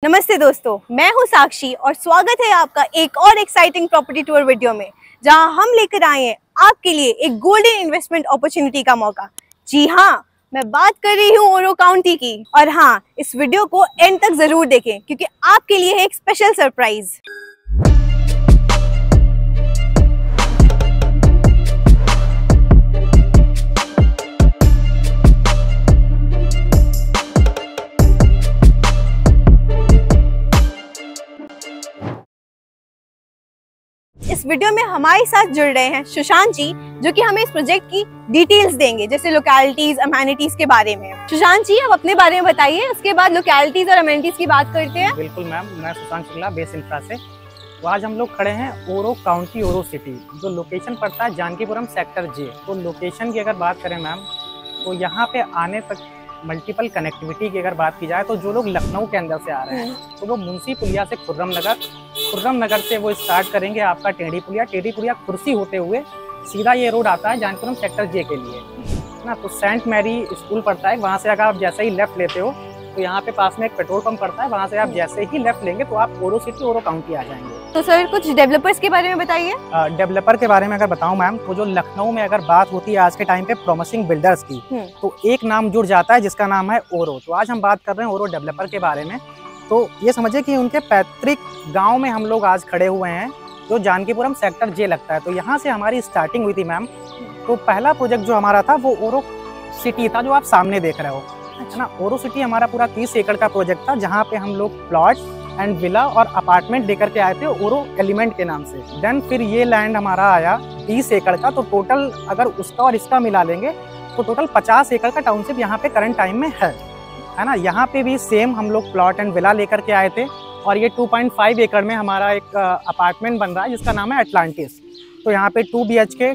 नमस्ते दोस्तों, मैं हूं साक्षी और स्वागत है आपका एक और एक्साइटिंग प्रॉपर्टी टूर वीडियो में, जहां हम लेकर आए हैं आपके लिए एक गोल्डन इन्वेस्टमेंट अपॉर्चुनिटी का मौका। जी हां, मैं बात कर रही हूं ओरो काउंटी की। और हां, इस वीडियो को एंड तक जरूर देखें क्योंकि आपके लिए है एक स्पेशल सरप्राइज। इस वीडियो में हमारे साथ जुड़ रहे हैं सुशांत जी, जो कि हमें इस प्रोजेक्ट की डिटेल्स देंगे, जैसे लोकेलिटीज, अमेनिटीज के बारे में। सुशांत जी, आप अपने बारे में बताइए, उसके बाद लोकेलिटीज और अमेनिटीज की बात करते हैं। बिल्कुल मैम, मैं सुशांत शुक्ला, बेस इंफ्रा से। तो आज हम लोग खड़े हैं ओरो काउंटी, ओरो सिटी, जो लोकेशन पड़ता है जानकीपुरम सेक्टर जे। तो लोकेशन की अगर बात करें मैम, तो यहाँ पे आने तक मल्टीपल कनेक्टिविटी की अगर बात की जाए तो जो लोग लखनऊ के अंदर से आ रहे हैं तो वो मुंशी पुलिया से खुर्रम नगर से वो स्टार्ट करेंगे आपका टेढ़ी पुलिया कुर्सी होते हुए सीधा ये रोड आता है जानकीपुरम सेक्टर जे के लिए ना। तो सेंट मैरी स्कूल पड़ता है, वहाँ से अगर आप जैसे ही लेफ्ट लेते हो तो यहाँ पे पास में एक पेट्रोल पंप पड़ता है, वहाँ से आप जैसे ही लेफ्ट लेंगे तो आप ओरो सिटी, ओरो काउंटी आ जाएंगे। तो सर, कुछ डेवलपर्स के बारे में बताइए। डेवलपर के बारे में अगर बताऊं मैम, तो जो लखनऊ में अगर बात होती है आज के टाइम पे प्रॉमिसिंग बिल्डर्स की, तो एक नाम जुड़ जाता है जिसका नाम है ओरो। तो आज हम बात कर रहे हैं ओरो डेवलपर के बारे में। तो ये समझिए कि उनके पैतृक गाँव में हम लोग आज खड़े हुए हैं, जो जानकीपुरम सेक्टर जे लगता है। तो यहाँ से हमारी स्टार्टिंग हुई थी मैम। तो पहला प्रोजेक्ट जो हमारा था वो ओरो सिटी था, जो आप सामने देख रहे हो, है ना। ओरो सिटी हमारा पूरा 30 एकड़ का प्रोजेक्ट था, जहाँ पे हम लोग प्लॉट एंड विला और अपार्टमेंट लेकर के आए थे ओरो एलिमेंट के नाम से। देन फिर ये लैंड हमारा आया 30 एकड़ का। तो टोटल अगर उसका और इसका मिला लेंगे तो टोटल 50 एकड़ का टाउनशिप यहाँ पे करंट टाइम में है ना। यहाँ पे भी सेम हम लोग प्लॉट एंड विला लेकर के आए थे। और ये 2.5 एकड़ में हमारा एक अपार्टमेंट बन रहा है जिसका नाम है अटलांटिस। तो यहाँ पे 2 BHK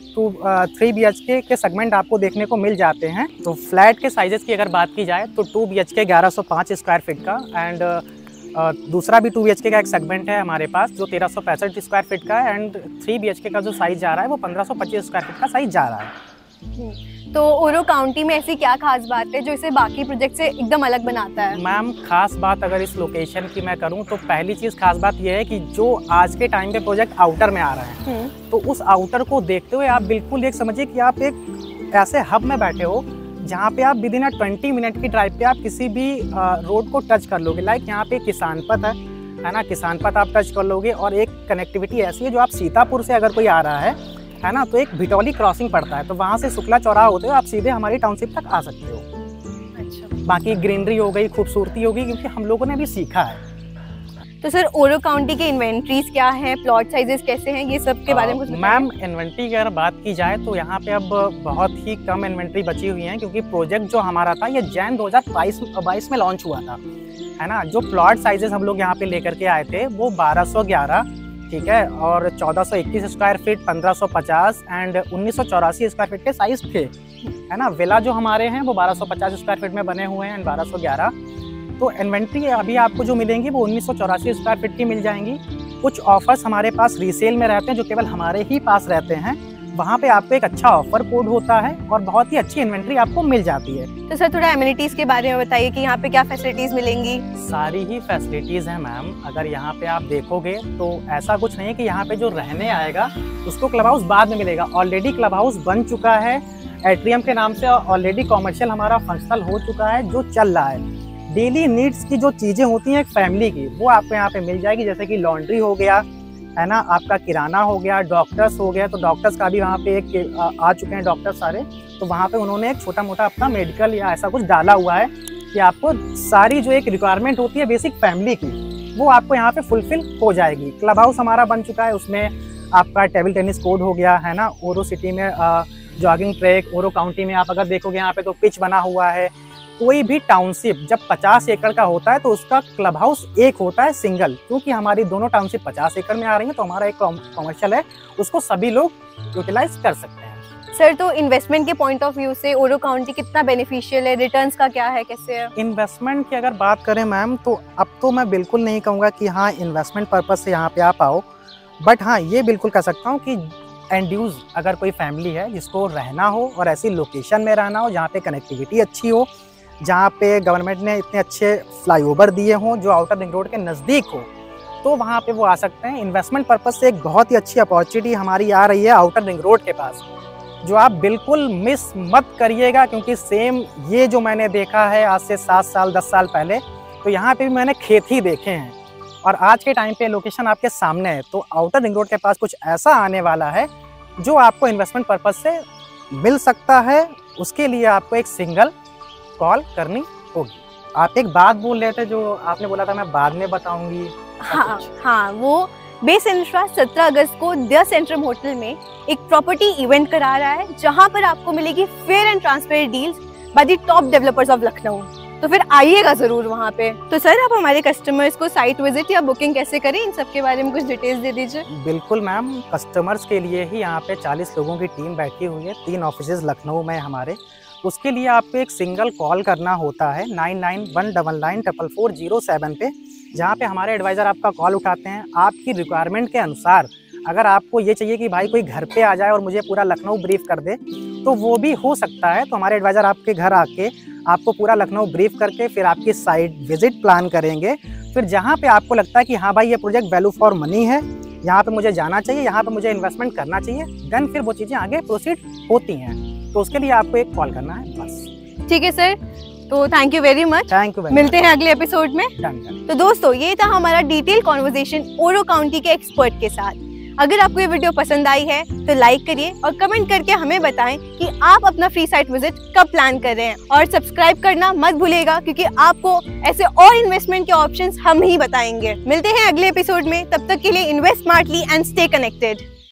3 BHK के सेगमेंट आपको देखने को मिल जाते हैं। तो फ्लैट के साइजेस की अगर बात की जाए तो 2 BHK 1105 स्क्वायर फीट का, एंड दूसरा भी 2 BHK का एक सेगमेंट है हमारे पास जो 1365 स्क्वायर फीट का है, एंड 3 BHK का जो साइज जा रहा है वो 1525 स्क्वायर फीट का साइज जा रहा है। तो ओरो काउंटी में ऐसी क्या खास बात है जो इसे बाकी प्रोजेक्ट से एकदम अलग बनाता है? मैम, खास बात अगर इस लोकेशन की मैं करूं तो पहली चीज़ खास बात यह है कि जो आज के टाइम पे प्रोजेक्ट आउटर में आ रहे हैं, तो उस आउटर को देखते हुए आप बिल्कुल एक समझिए कि आप एक ऐसे हब में बैठे हो जहाँ पे आप विदिन 20 मिनट की ड्राइव पे आप किसी भी रोड को टच कर लोगे। लाइक यहाँ पे किसान पथ है ना, किसान पथ आप टच कर लोगे। और एक कनेक्टिविटी ऐसी है, जो आप सीतापुर से अगर कोई आ रहा है ना, तो एक भिटौली क्रॉसिंग पड़ता है, तो वहाँ से शुक्ला चौराहा होते हुए आप सीधे हमारी टाउनशिप तक आ सकते हो। अच्छा। बाकी ग्रीनरी हो गई, खूबसूरती होगी, क्योंकि हम लोगों ने भी सीखा है। तो सर, ओरो काउंटी के इन्वेंट्रीज क्या हैं, प्लॉट साइजेस कैसे हैं, ये सब के बारे में कुछ मैम, इन्वेंट्री की अगर बात की जाए तो यहाँ पे अब बहुत ही कम इन्वेंट्री बची हुई है, क्योंकि प्रोजेक्ट जो हमारा था ये जैन 2022 में लॉन्च हुआ था, है ना। जो प्लॉट साइजेस हम लोग यहाँ पे लेकर के आए थे वो 1211, ठीक है, और 1421 square feet, 1550 and 1984 square feet के साइज थे, है ना। विला जो हमारे हैं वो 1250 स्क्वायर फीट में बने हुए हैं एंड 1211। तो इन्वेंट्री अभी आपको जो मिलेंगी वो 1984 स्क्वायर फीट की मिल जाएंगी। कुछ ऑफर्स हमारे पास रीसेल में रहते हैं जो केवल हमारे ही पास रहते हैं, वहाँ पे आपको एक अच्छा ऑफर कोड होता है और बहुत ही अच्छी इन्वेंट्री आपको मिल जाती है। तो सर, थोड़ा एमिनिटीज के बारे में बताइए कि यहाँ पे क्या फैसिलिटीज मिलेंगी? सारी ही फैसिलिटीज हैं मैम। अगर यहाँ पे आप देखोगे तो ऐसा कुछ नहीं है कि यहाँ पे जो रहने आएगा उसको क्लब हाउस बाद में मिलेगा। ऑलरेडी क्लब हाउस बन चुका है एट्रियम के नाम से, ऑलरेडी कॉमर्शियल हमारा फंक्शनल हो चुका है जो चल रहा है। डेली नीड्स की जो चीज़ें होती हैं एक फैमिली की, वो आपको यहाँ पे मिल जाएगी, जैसे कि लॉन्ड्री हो गया, है ना, आपका किराना हो गया, डॉक्टर्स हो गया। तो डॉक्टर्स का भी वहाँ पे एक आ चुके हैं डॉक्टर सारे, तो वहाँ पे उन्होंने एक छोटा मोटा अपना मेडिकल या ऐसा कुछ डाला हुआ है कि आपको सारी जो एक रिक्वायरमेंट होती है बेसिक फैमिली की, वो आपको यहाँ पे फुलफिल हो जाएगी। क्लब हाउस हमारा बन चुका है, उसमें आपका टेबल टेनिस कोर्ट हो गया, है ना। ओरो सिटी में जॉगिंग ट्रैक, ओरो काउंटी में आप अगर देखोगे यहाँ पे तो पिच बना हुआ है। कोई भी टाउनशिप जब 50 एकड़ का होता है तो उसका क्लब हाउस एक होता है सिंगल, क्योंकि हमारी दोनों टाउनशिप 50 एकड़ में आ रही है, तो हमारा एक कॉमर्शियल है, उसको सभी लोग यूटिलाइज कर सकते हैं। सर, तो इन्वेस्टमेंट के पॉइंट ऑफ व्यू से ओरो काउंटी कितना बेनिफिशियल है, रिटर्न्स का क्या है, कैसे है? इन्वेस्टमेंट की अगर बात करें मैम, तो अब तो मैं बिल्कुल नहीं कहूँगा कि हाँ इन्वेस्टमेंट पर्पज से यहाँ पे आप आओ, बट हाँ ये बिल्कुल कह सकता हूँ कि एंड यूज अगर कोई फैमिली है जिसको रहना हो और ऐसी लोकेशन में रहना हो जहाँ पे कनेक्टिविटी अच्छी हो, जहाँ पे गवर्नमेंट ने इतने अच्छे फ्लाईओवर दिए हों जो आउटर रिंग रोड के नज़दीक हो, तो वहाँ पे वो आ सकते हैं। इन्वेस्टमेंट पर्पज़ से एक बहुत ही अच्छी अपॉर्चुनिटी हमारी आ रही है आउटर रिंग रोड के पास, जो आप बिल्कुल मिस मत करिएगा, क्योंकि सेम ये जो मैंने देखा है आज से 7 साल 10 साल पहले, तो यहाँ पे भी मैंने खेत ही देखे हैं और आज के टाइम पे लोकेशन आपके सामने है। तो आउटर रिंग रोड के पास कुछ ऐसा आने वाला है जो आपको इन्वेस्टमेंट पर्पज़ से मिल सकता है। उसके लिए आपको एक सिंगल कॉल करनी होगी। आप एक बात बोल रहे थे जो आपने बोला था मैं बाद में बताऊंगी। हाँ, वो बेस इंफ्रा 17 अगस्त को द सेंट्रम होटल में एक प्रॉपर्टी इवेंट करा रहा है, जहां पर आपको मिलेगी fair and transparent deals by the top developers of Lucknow. तो फिर आइएगा जरूर वहां पे। तो सर, आप हमारे कस्टमर्स को साइट विजिट या बुकिंग कैसे करें, इन सब के बारे में कुछ डिटेल्स दे दीजिए। बिल्कुल मैम, कस्टमर्स के लिए ही यहाँ पे 40 लोगों की टीम बैठी हुई है, 3 ऑफिसेज लखनऊ में हमारे। उसके लिए आपको एक सिंगल कॉल करना होता है 9919994407 पे, जहाँ पे हमारे एडवाइज़र आपका कॉल उठाते हैं। आपकी रिक्वायरमेंट के अनुसार अगर आपको ये चाहिए कि भाई कोई घर पे आ जाए और मुझे पूरा लखनऊ ब्रीफ कर दे, तो वो भी हो सकता है। तो हमारे एडवाइज़र आपके घर आके आपको पूरा लखनऊ ब्रीफ करके फिर आपकी साइट विजिट प्लान करेंगे। फिर जहाँ पे आपको लगता है कि हाँ भाई ये प्रोजेक्ट वैल्यू फॉर मनी है, यहाँ पे मुझे जाना चाहिए, यहाँ पे मुझे इन्वेस्टमेंट करना चाहिए, देन फिर वो चीज़ें आगे प्रोसीड होती हैं। तो उसके लिए आपको एक कॉल करना है बस। ठीक है सर, तो thank you very much. Thank you. मिलते हैं अगले एपिसोड में। डन। तो दोस्तों, ये था हमारा डिटेल कॉन्वर्सेशन ओरो काउंटी के एक्सपर्ट के साथ। अगर आपको ये वीडियो पसंद आई है तो लाइक करिए और कमेंट करके हमें बताएं कि आप अपना फ्री साइट विजिट कब प्लान कर रहे हैं। और सब्सक्राइब करना मत भूलिएगा, क्योंकि आपको ऐसे और इन्वेस्टमेंट के ऑप्शंस हम ही बताएंगे। मिलते हैं अगले एपिसोड में, तब तक के लिए invest smartly and stay connected.